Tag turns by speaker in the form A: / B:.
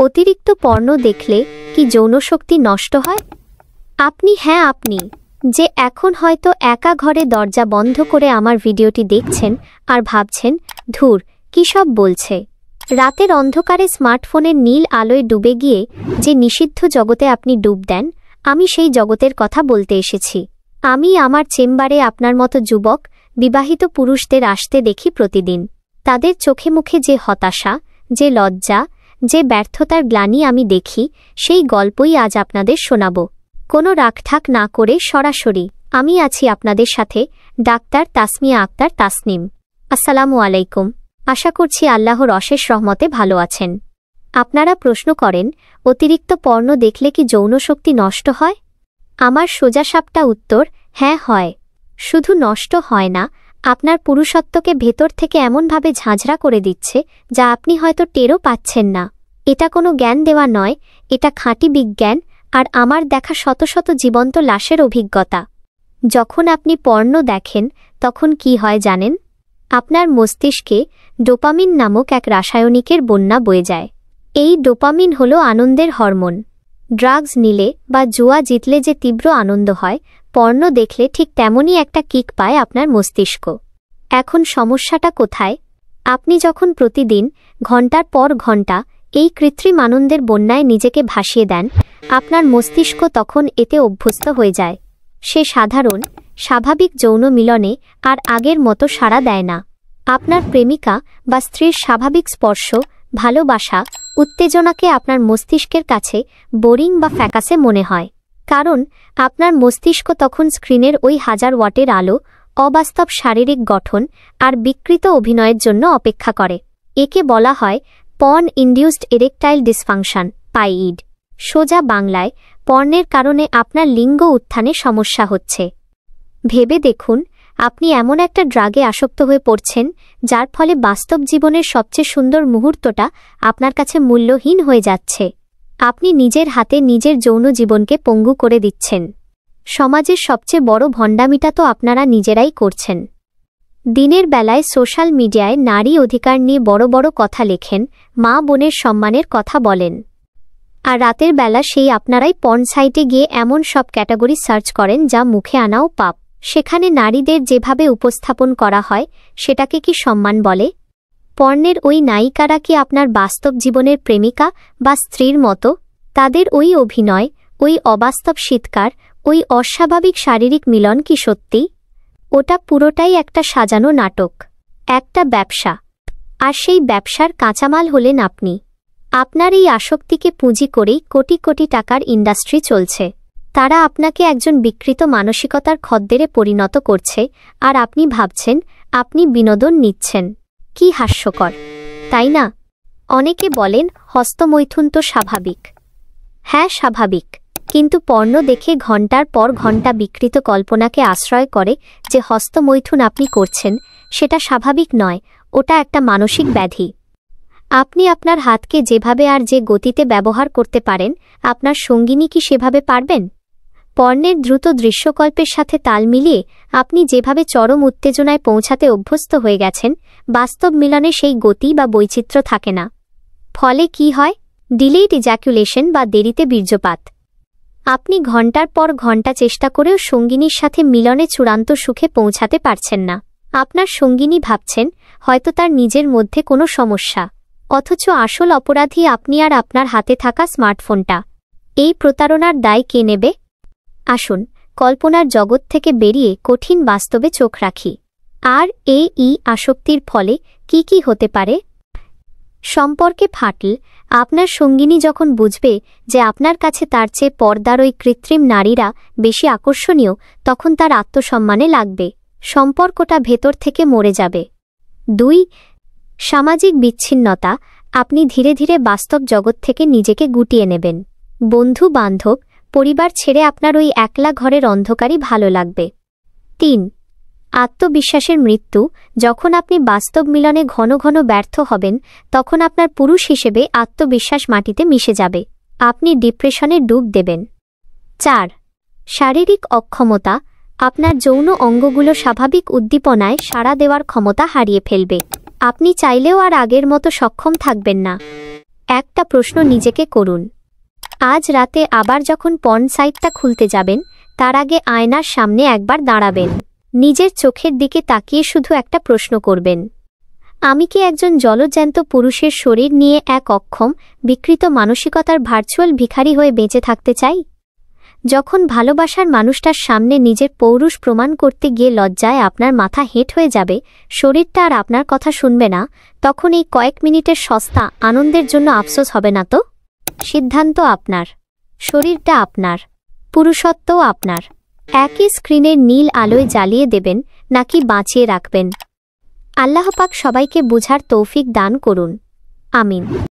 A: অতিরিক্ত পর্ণ দেখলে কি যৌন শক্তি নষ্ট হয়? আপনি যে এখন হয়তো একা ঘরে দরজা বন্ধ করে আমার ভিডিওটি দেখছেন আর ভাবছেন, ধুর, কী সব বলছে। রাতের অন্ধকারে স্মার্টফোনের নীল আলোয় ডুবে গিয়ে যে নিষিদ্ধ জগতে আপনি ডুব দেন, আমি সেই জগতের কথা বলতে এসেছি। আমি আমার চেম্বারে আপনার মতো যুবক বিবাহিত পুরুষদের আসতে দেখি প্রতিদিন। তাদের চোখে মুখে যে হতাশা, যে লজ্জা, যে ব্যর্থতার গ্লানি আমি দেখি, সেই গল্পই আজ আপনাদের শোনাব। কোনো রাখঠাক না করে সরাসরি আমি আছি আপনাদের সাথে, ডাক্তার তাসমিয়া আক্তার তাসনিম। আসসালামু আলাইকুম। আশা করছি আল্লাহর অশেষ রহমতে ভালো আছেন। আপনারা প্রশ্ন করেন, অতিরিক্ত পর্ণ দেখলে কি যৌন শক্তি নষ্ট হয়? আমার সোজাসাপটা উত্তর, হ্যাঁ হয়। শুধু নষ্ট হয় না, আপনার পুরুষত্বকে ভেতর থেকে এমনভাবে ঝাঁঝরা করে দিচ্ছে যা আপনি হয়তো টেরও পাচ্ছেন না। এটা কোনো জ্ঞান দেওয়া নয়, এটা খাঁটি বিজ্ঞান আর আমার দেখা শত শত জীবন্ত লাশের অভিজ্ঞতা। যখন আপনি পর্ণ দেখেন তখন কি হয় জানেন? আপনার মস্তিষ্কে ডোপামিন নামক এক রাসায়নিকের বন্যা বয়ে যায়। এই ডোপামিন হল আনন্দের হরমোন। ড্রাগস নিলে বা জুয়া জিতলে যে তীব্র আনন্দ হয়, পর্ণ দেখলে ঠিক তেমনই একটা কিক পায় আপনার মস্তিষ্ক। এখন সমস্যাটা কোথায়? আপনি যখন প্রতিদিন ঘণ্টার পর ঘণ্টা এই কৃত্রিম আনন্দের বন্যায় নিজেকে ভাসিয়ে দেন, আপনার মস্তিষ্ক তখন এতে অভ্যস্ত হয়ে যায়। সে সাধারণ স্বাভাবিক যৌন মিলনে আর আগের মতো সাড়া দেয় না। আপনার প্রেমিকা বা স্ত্রীর স্বাভাবিক স্পর্শ, ভালোবাসা, উত্তেজনাকে আপনার মস্তিষ্কের কাছে বোরিং বা ফ্যাকাসে মনে হয়। কারণ আপনার মস্তিষ্ক তখন স্ক্রিনের ওই 1000 ওয়াটের আলো, অবাস্তব শারীরিক গঠন আর বিকৃত অভিনয়ের জন্য অপেক্ষা করে। একে বলা হয় পর্ন ইনডিউসড এরেকটাইল ডিসফাংশন, পাইইড। সোজা বাংলায়, পর্নের কারণে আপনার লিঙ্গ উত্থানে সমস্যা হচ্ছে। ভেবে দেখুন, আপনি এমন একটা ড্রাগে আসক্ত হয়ে পড়ছেন যার ফলে বাস্তব জীবনের সবচেয়ে সুন্দর মুহূর্তটা আপনার কাছে মূল্যহীন হয়ে যাচ্ছে। আপনি নিজের হাতে নিজের যৌন জীবনকে পঙ্গু করে দিচ্ছেন। সমাজের সবচেয়ে বড় ভণ্ডামিটা তো আপনারা নিজেরাই করছেন। দিনের বেলায় সোশ্যাল মিডিয়ায় নারী অধিকার নিয়ে বড় বড় কথা লেখেন, মা বোনের সম্মানের কথা বলেন। আর রাতের বেলা সেই আপনারাই পর্ন সাইটে গিয়ে এমন সব ক্যাটাগরি সার্চ করেন যা মুখে আনাও পাপ। সেখানে নারীদের যেভাবে উপস্থাপন করা হয়, সেটাকে কি সম্মান বলে? পর্নের ওই নায়িকারা কি আপনার বাস্তব জীবনের প্রেমিকা বা স্ত্রীর মতো? তাদের ওই অভিনয়, ওই অবাস্তব শীতকার, ওই অস্বাভাবিক শারীরিক মিলন কি সত্যি? ওটা পুরোটাই একটা সাজানো নাটক, একটা ব্যবসা। আর সেই ব্যবসার কাঁচামাল হলেন আপনি। আপনার এই আসক্তিকে পুঁজি করেই কোটি কোটি টাকার ইন্ডাস্ট্রি চলছে। তারা আপনাকে একজন বিকৃত মানসিকতার খদ্দেরে পরিণত করছে, আর আপনি ভাবছেন আপনি বিনোদন নিচ্ছেন। কি হাস্যকর, তাই না? অনেকে বলেন হস্তমৈথুন তো স্বাভাবিক। হ্যাঁ, স্বাভাবিক, কিন্তু পর্ণ দেখে ঘণ্টার পর ঘণ্টা বিকৃত কল্পনাকে আশ্রয় করে যে হস্তমৈথুন আপনি করছেন, সেটা স্বাভাবিক নয়, ওটা একটা মানসিক ব্যাধি। আপনি আপনার হাতকে যেভাবে আর যে গতিতে ব্যবহার করতে পারেন, আপনার সঙ্গিনী কি সেভাবে পারবেন? পর্নের দ্রুত দৃশ্যকল্পের সাথে তাল মিলিয়ে আপনি যেভাবে চরম উত্তেজনায় পৌঁছাতে অভ্যস্ত হয়ে গেছেন, বাস্তব মিলনে সেই গতি বা বৈচিত্র্য থাকে না। ফলে কি হয়? ডিলেড ইজাকুলেশন বা দেরিতে বীর্যপাত। আপনি ঘণ্টার পর ঘণ্টা চেষ্টা করেও সঙ্গিনীর সাথে মিলনে চূড়ান্ত সুখে পৌঁছাতে পারছেন না। আপনার সঙ্গিনী ভাবছেন হয়তো তার নিজের মধ্যে কোনো সমস্যা, অথচ আসল অপরাধী আপনি আর আপনার হাতে থাকা স্মার্টফোনটা। এই প্রতারণার দায় কে নেবে? আসুন কল্পনার জগৎ থেকে বেরিয়ে কঠিন বাস্তবে চোখ রাখি। আর এই আসক্তির ফলে কি কি হতে পারে? সম্পর্কে ফাটল। আপনার সঙ্গিনী যখন বুঝবে যে আপনার কাছে তার চেয়ে পর্দার ওই কৃত্রিম নারীরা বেশি আকর্ষণীয়, তখন তার আত্মসম্মানে লাগবে। সম্পর্কটা ভেতর থেকে মরে যাবে। 2. সামাজিক বিচ্ছিন্নতা। আপনি ধীরে ধীরে বাস্তব জগৎ থেকে নিজেকে গুটিয়ে নেবেন। বন্ধু বান্ধব, পরিবার ছেড়ে আপনার ওই একলা ঘরের অন্ধকারই ভালো লাগবে। 3. আত্মবিশ্বাসের মৃত্যু। যখন আপনি বাস্তব মিলনে ঘন ঘন ব্যর্থ হবেন, তখন আপনার পুরুষ হিসেবে আত্মবিশ্বাস মাটিতে মিশে যাবে। আপনি ডিপ্রেশনে ডুব দেবেন। 4. শারীরিক অক্ষমতা। আপনার যৌন অঙ্গগুলো স্বাভাবিক উদ্দীপনায় সাড়া দেওয়ার ক্ষমতা হারিয়ে ফেলবে। আপনি চাইলেও আর আগের মতো সক্ষম থাকবেন না। একটা প্রশ্ন নিজেকে করুন। আজ রাতে আবার যখন পর্ন সাইটটা খুলতে যাবেন, তার আগে আয়নার সামনে একবার দাঁড়াবেন। নিজের চোখের দিকে তাকিয়ে শুধু একটা প্রশ্ন করবেন, আমি কি একজন জলজ্যান্ত পুরুষের শরীর নিয়ে এক অক্ষম, বিকৃত মানসিকতার ভার্চুয়াল ভিখারি হয়ে বেঁচে থাকতে চাই? যখন ভালোবাসার মানুষটার সামনে নিজের পৌরুষ প্রমাণ করতে গিয়ে লজ্জায় আপনার মাথা হেঁট হয়ে যাবে, শরীরটা আর আপনার কথা শুনবে না, তখন এই কয়েক মিনিটের সস্তা আনন্দের জন্য আফসোস হবে না তো? সিদ্ধান্ত আপনার, শরীরটা আপনার, পুরুষত্বও আপনার। একই স্ক্রিনের নীল আলোয় জ্বালিয়ে দেবেন নাকি বাঁচিয়ে রাখবেন? আল্লাহ পাক সবাইকে বুঝার তৌফিক দান করুন। আমিন।